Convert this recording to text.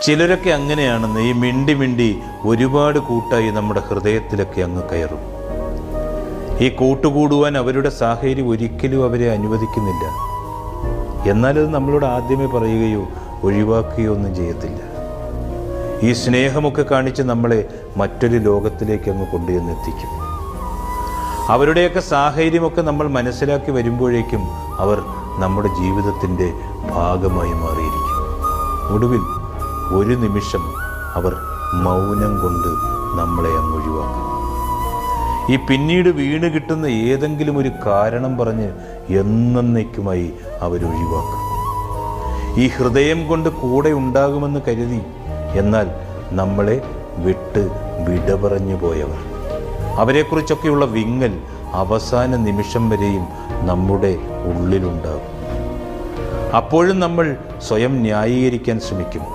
ചിലരൊക്കെ അങ്ങനെയാണെന്ന് ഈ മിണ്ടി മിണ്ടി ഒരുപാട് കൂട്ടായി നമ്മുടെ ഹൃദയത്തിലൊക്കെ അങ്ങ് കയറും. ഈ കൂട്ടുകൂടുവാൻ അവരുടെ സാഹചര്യം ഒരിക്കലും അവരെ അനുവദിക്കുന്നില്ല. എന്നാലത് നമ്മളോട് ആദ്യമേ പറയുകയോ ഒഴിവാക്കുകയോ ഒന്നും ചെയ്യത്തില്ല. ഈ സ്നേഹമൊക്കെ കാണിച്ച് നമ്മളെ മറ്റൊരു ലോകത്തിലേക്ക് അങ്ങ് കൊണ്ടുചെന്നെത്തിക്കും. അവരുടെയൊക്കെ സാഹചര്യമൊക്കെ നമ്മൾ മനസ്സിലാക്കി വരുമ്പോഴേക്കും അവർ നമ്മുടെ ജീവിതത്തിൻ്റെ ഭാഗമായി മാറിയിരിക്കും. ഒടുവിൽ ഒരു നിമിഷം അവർ മൗനം കൊണ്ട് നമ്മളെ അങ്ങ് ഒഴിവാക്കും. ഈ പിന്നീട് വീണ് കിട്ടുന്ന ഏതെങ്കിലും ഒരു കാരണം പറഞ്ഞ് എന്നേക്കുമായി അവരൊഴിവാക്കും. ഈ ഹൃദയം കൊണ്ട് കൂടെ ഉണ്ടാകുമെന്ന് കരുതി എന്നാൽ നമ്മളെ വിട്ട് വിട പറഞ്ഞു പോയവർ, അവരെക്കുറിച്ചൊക്കെയുള്ള വിങ്ങൽ അവസാന നിമിഷം വരെയും നമ്മുടെ ഉള്ളിലുണ്ടാകും. അപ്പോഴും നമ്മൾ സ്വയം ന്യായീകരിക്കാൻ ശ്രമിക്കും.